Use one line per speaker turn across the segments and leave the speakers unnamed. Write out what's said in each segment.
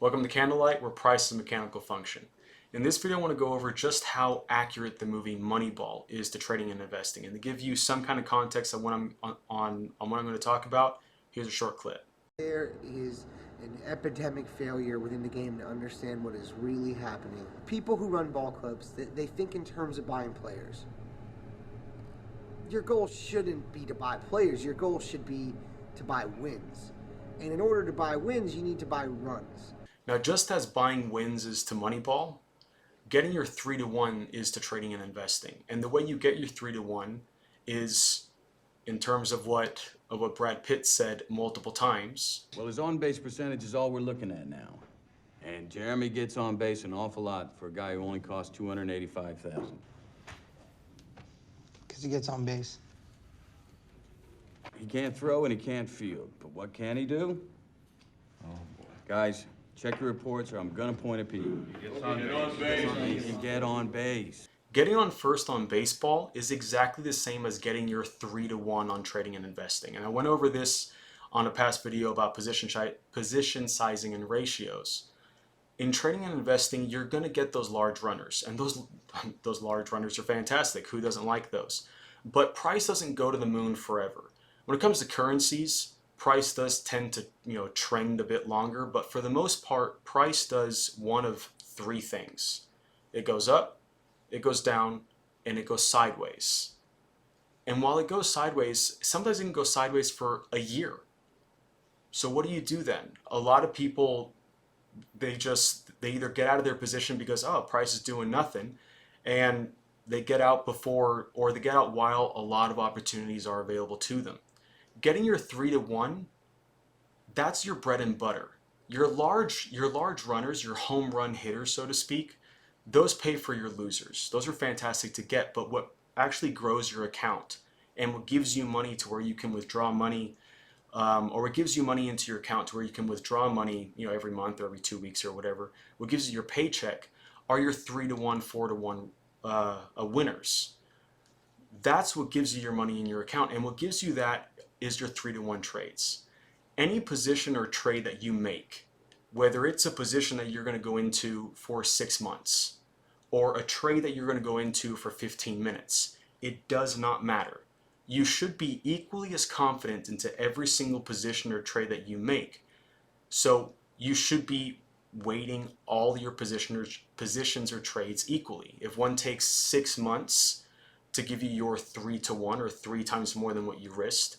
Welcome to Candlelight, where price is a mechanical function. In this video, I want to go over just how accurate the movie Moneyball is to trading and investing. And to give you some kind of context on what I'm going to talk about, here's a short clip.
There is an epidemic failure within the game to understand what is really happening. People who run ball clubs, they think in terms of buying players. Your goal shouldn't be to buy players. Your goal should be to buy wins. And in order to buy wins, you need to buy runs.
Now, just as buying wins is to Moneyball, getting your 3-to-1 is to trading and investing. And the way you get your 3-to-1 is in terms of what Brad Pitt said multiple times.
Well, his on-base percentage is all we're looking at now. And Jeremy gets on base an awful lot for a guy who only costs $285,000.
Because he gets on base.
He can't throw and he can't field, but what can he do? Oh, boy. Guys, check your reports or I'm gonna point at Pete. He gets on base. He can get on base.
Getting on first on baseball is exactly the same as getting your 3-to-1 on trading and investing. And I went over this on a past video about position sizing and ratios. In trading and investing, you're going to get those large runners, and those large runners are fantastic. Who doesn't like those? But price doesn't go to the moon forever. When it comes to currencies, price does tend to trend a bit longer, but for the most part, price does one of three things. It goes up, it goes down, and it goes sideways. And while it goes sideways, sometimes it can go sideways for a year. So what do you do then? A lot of people, they either get out of their position because, oh, price is doing nothing, and they get out before, or they get out while a lot of opportunities are available to them. Getting your 3-to-1, that's your bread and butter. Your large runners, your home run hitters, so to speak, those pay for your losers. Those are fantastic to get, but what actually grows your account and what gives you money to where you can withdraw money, or it gives you money into your account to where you can withdraw money, every month or every 2 weeks or whatever. What gives you your paycheck are your 3-to-1, 4-to-1 winners. That's what gives you your money in your account, and what gives you that is your 3-to-1 trades. Any position or trade that you make, whether it's a position that you're going to go into for 6 months or a trade that you're going to go into for 15 minutes, it does not matter. You should be equally as confident into every single position or trade that you make. So you should be weighting all your positions or trades equally. If one takes 6 months to give you your 3-to-1 or 3 times more than what you risked,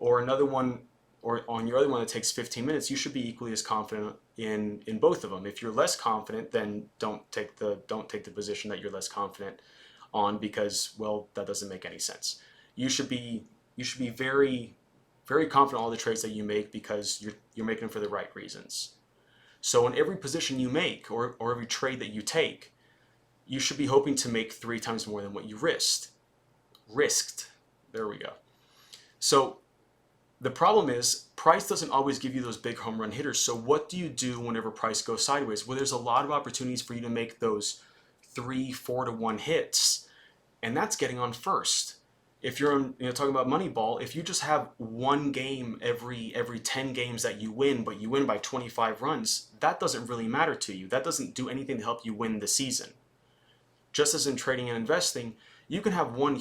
or another one, or on your other one that takes 15 minutes, you should be equally as confident in both of them. If you're less confident, then don't take the position that you're less confident on, because, well, that doesn't make any sense. You should be very, very confident in all the trades that you make, because you're making them for the right reasons. So in every position you make, or every trade that you take, you should be hoping to make 3 times more than what you risked. There we go. So the problem is, price doesn't always give you those big home run hitters. So what do you do whenever price goes sideways? Well, there's a lot of opportunities for you to make those 3, 4-to-1 hits, and that's getting on first. If you're talking about Moneyball, if you just have one game every 10 games that you win, but you win by 25 runs, that doesn't really matter to you. That doesn't do anything to help you win the season. Just as in trading and investing, you can have one,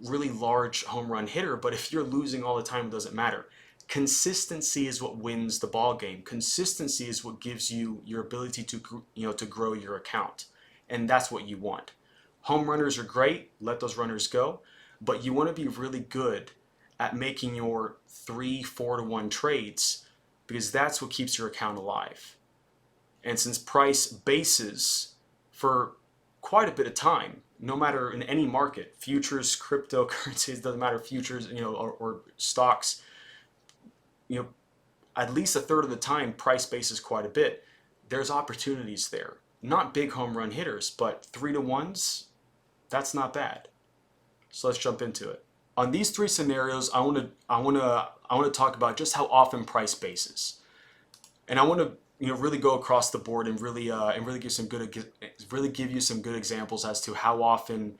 really large home run hitter, but if you're losing all the time, it doesn't matter. Consistency is what wins the ball game. Consistency is what gives you your ability to grow your account, and that's what you want. Home runners are great, let those runners go, but you want to be really good at making your 3, 4-to-1 trades, because that's what keeps your account alive. And since price bases for quite a bit of time, no matter in any market, futures, cryptocurrencies, doesn't matter, futures, or stocks, at least a third of the time, price bases quite a bit. There's opportunities there. Not big home run hitters, but 3-to-1s, that's not bad. So let's jump into it. On these 3 scenarios, I want to talk about just how often price bases, and I want to really go across the board and really give you some good examples as to how often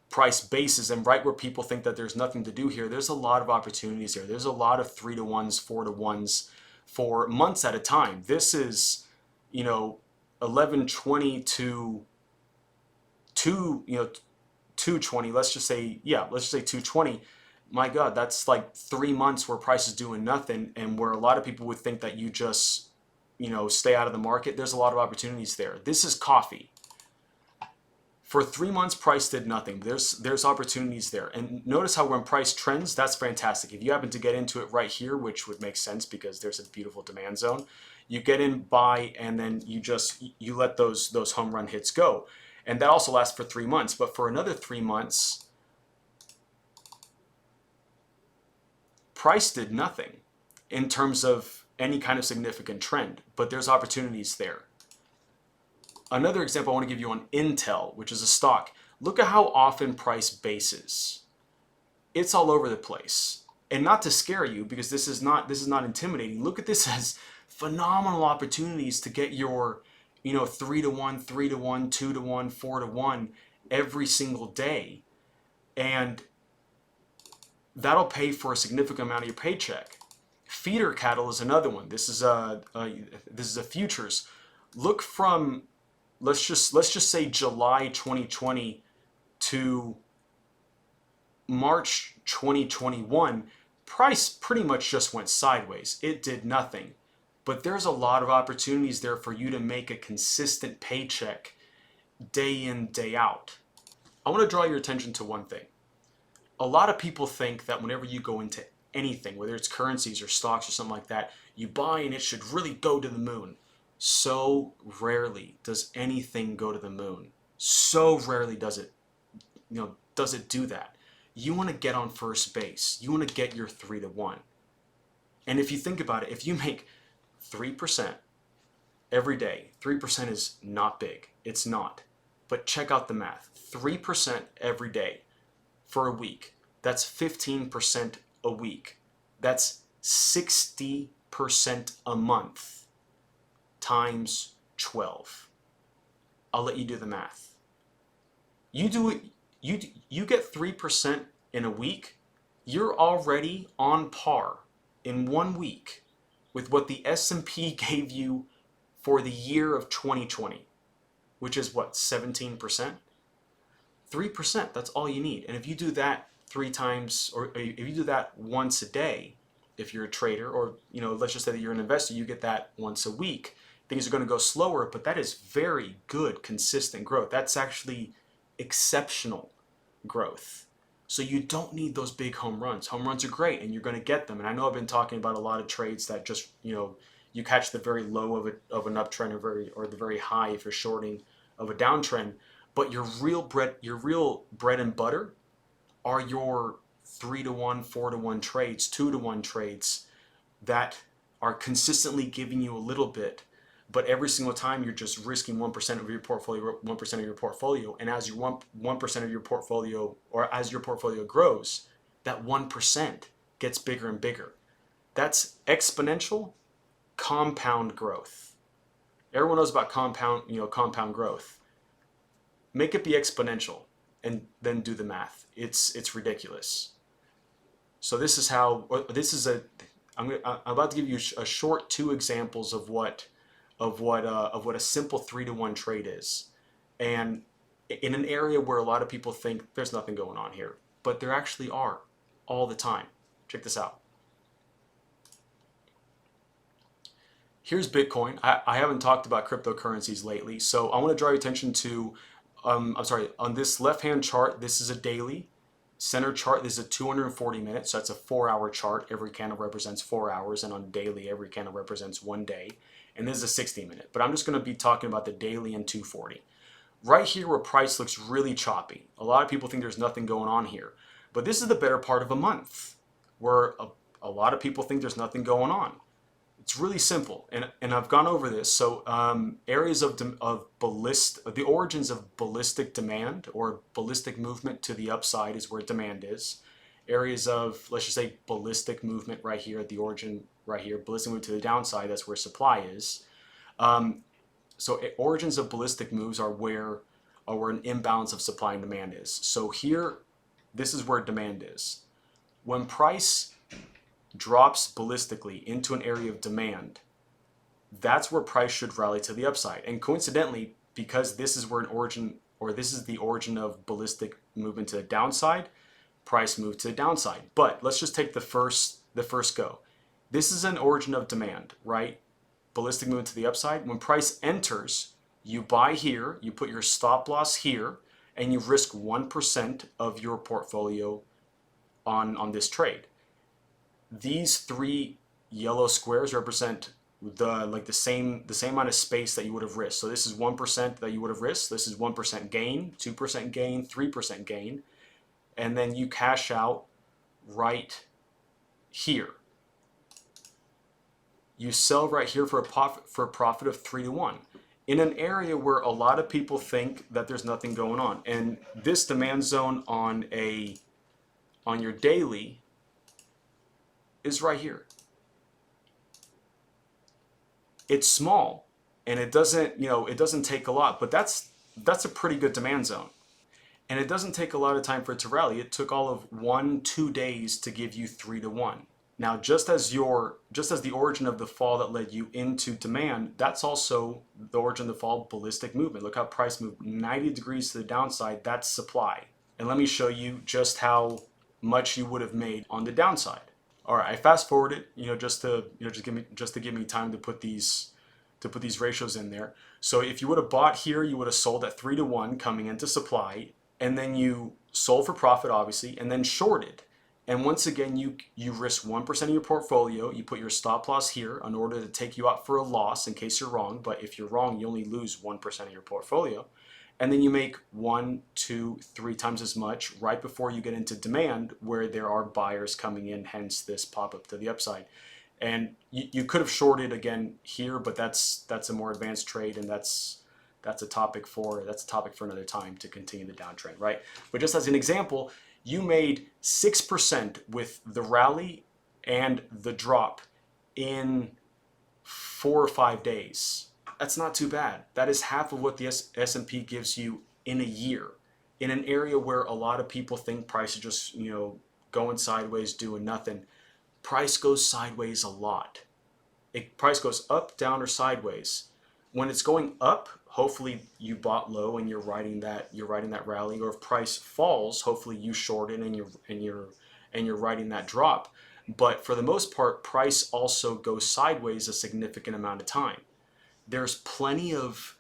price bases, and right where people think that there's nothing to do here, there's a lot of opportunities here. There's a lot of 3-to-1s, 4-to-1s for months at a time. This is, 1120 to 220. Let's just say 220. My God, that's like 3 months where price is doing nothing, and where a lot of people would think that you just, stay out of the market. There's a lot of opportunities there. This is coffee. For 3 months, price did nothing. There's opportunities there. And notice how when price trends, that's fantastic. If you happen to get into it right here, which would make sense because there's a beautiful demand zone, you get in, buy, and then you let those home run hits go. And that also lasts for 3 months. But for another 3 months, price did nothing in terms of any kind of significant trend. But there's opportunities there. Another example I want to give you on Intel, which is a stock. Look at how often price bases. It's all over the place. And not to scare you, because this is not intimidating. Look at this as phenomenal opportunities to get your 3 to 1, 3 to 1, 2 to 1, 4 to 1 every single day. And that'll pay for a significant amount of your paycheck. Feeder cattle is another one. This is a futures. Look from let's just say July 2020 to March 2021, price pretty much just went sideways. It did nothing. But there's a lot of opportunities there for you to make a consistent paycheck day in, day out. I want to draw your attention to one thing. A lot of people think that whenever you go into anything, whether it's currencies or stocks or something like that, you buy and it should really go to the moon. So rarely does anything go to the moon. So rarely does it do that. You want to get on first base. You want to get your 3 to 1. And if you think about it, if you make 3% every day, 3% is not big. It's not. But check out the math. 3% every day for a week. That's 15% a week. That's 60% a month times 12. I'll let you do the math. You do it. You get 3% in a week. You're already on par in 1 week with what the S&P gave you for the year of 2020, which is what, 17%? 3%, that's all you need. And if you do that 3 times, or if you do that once a day, if you're a trader, or let's just say that you're an investor, you get that once a week. Things are going to go slower, but that is very good, consistent growth. That's actually exceptional growth. So you don't need those big home runs. Home runs are great, and you're going to get them. And I know I've been talking about a lot of trades that just, you catch the very low of an uptrend, or the very high if you're shorting of a downtrend. But your real bread and butter are your 3 to 1, 4 to 1 trades, 2 to 1 trades that are consistently giving you a little bit, but every single time you're just risking 1% of your portfolio, 1% of your portfolio, and as your 1% of your portfolio, or as your portfolio grows, that 1% gets bigger and bigger. That's exponential compound growth. Everyone knows about compound growth. Make it be exponential, and then do the math. It's ridiculous. So this is how. I'm about to give you a short 2 examples of what a simple 3 to 1 trade is, and in an area where a lot of people think there's nothing going on here, but there actually are all the time. Check this out. Here's Bitcoin. I haven't talked about cryptocurrencies lately, so I want to draw your attention to, on this left-hand chart, this is a daily. Center chart, this is a 240 minutes, so that's a 4-hour chart. Every candle represents 4 hours, and on daily, every candle represents 1 day. And this is a 60-minute, but I'm just going to be talking about the daily and 240. Right here where price looks really choppy. A lot of people think there's nothing going on here, but this is the better part of a month where a lot of people think there's nothing going on. It's really simple, and I've gone over this. So areas of the origins of ballistic demand or ballistic movement to the upside is where demand is. Areas of, let's just say, ballistic movement right here at the origin, right here, ballistic movement to the downside, that's where supply is. So origins of ballistic moves are where an imbalance of supply and demand is. So here, this is where demand is. When price drops ballistically into an area of demand, that's where price should rally to the upside. And coincidentally, because this is where an origin, or this is the origin of ballistic movement to the downside, price moved to the downside. But let's just take the first go. This is an origin of demand, right? Ballistic movement to the upside. When price enters, you buy here, you put your stop loss here, and you risk 1% of your portfolio on this trade. These three yellow squares represent the same amount of space that you would have risked. So this is 1% that you would have risked. This is 1% gain, 2% gain, 3% gain, and then you cash out right here. You sell right here for a profit of 3 to 1 in an area where a lot of people think that there's nothing going on. And this demand zone on your daily is right here. It's small and it doesn't take a lot, but that's a pretty good demand zone. And it doesn't take a lot of time for it to rally. It took all of 1-2 days to give you 3 to 1. Now, just as the origin of the fall that led you into demand, that's also the origin of the fall, ballistic movement. Look how price moved 90 degrees to the downside. That's supply. And let me show you just how much you would have made on the downside. All right, I fast forwarded, just to give me time to put these ratios in there. So if you would have bought here, you would have sold at 3 to 1 coming into supply, and then you sold for profit, obviously, and then shorted. And once again, you risk 1% of your portfolio. You put your stop loss here in order to take you out for a loss in case you're wrong. But if you're wrong, you only lose 1% of your portfolio. And then you make 1, 2, 3 times as much right before you get into demand, where there are buyers coming in, hence this pop up to the upside. And you could have shorted again here, but that's a more advanced trade, and that's a topic for another time to continue the downtrend, right? But just as an example, you made 6% with the rally and the drop in 4 or 5 days. That's not too bad. That is half of what the S&P gives you in a year, in an area where a lot of people think price is just going sideways, doing nothing. Price goes sideways a lot. Price goes up, down, or sideways. When it's going up, hopefully you bought low and you're riding that rally. Or if price falls, hopefully you shorted and you're riding that drop. But for the most part, price also goes sideways a significant amount of time. There's plenty of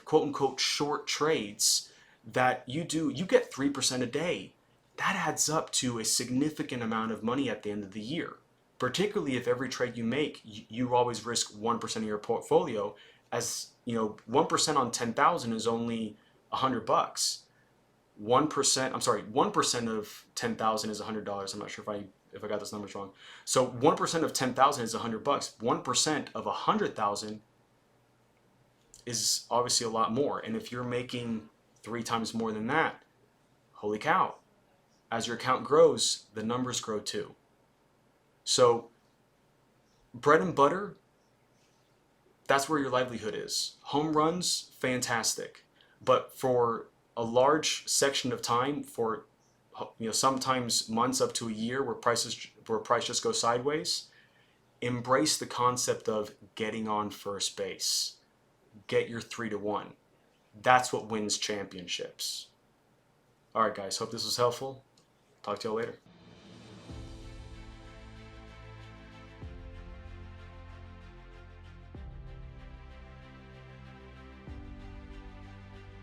quote unquote short trades that you get 3% a day. That adds up to a significant amount of money at the end of the year. Particularly if every trade you make, you always risk 1% of your portfolio. As 1% on 10,000 is only $100. 1% of 10,000 is $100. I'm not sure if I got those numbers wrong. So 1% of 10,000 is $100. 1% of 100,000 is obviously a lot more. And if you're making 3 times more than that, holy cow. As your account grows, the numbers grow too. So bread and butter, that's where your livelihood is. Home runs, fantastic. But for a large section of time, for sometimes months up to a year where price just goes sideways, embrace the concept of getting on first base. Get your 3 to 1. That's what wins championships. All right, guys, hope this was helpful. Talk to y'all later.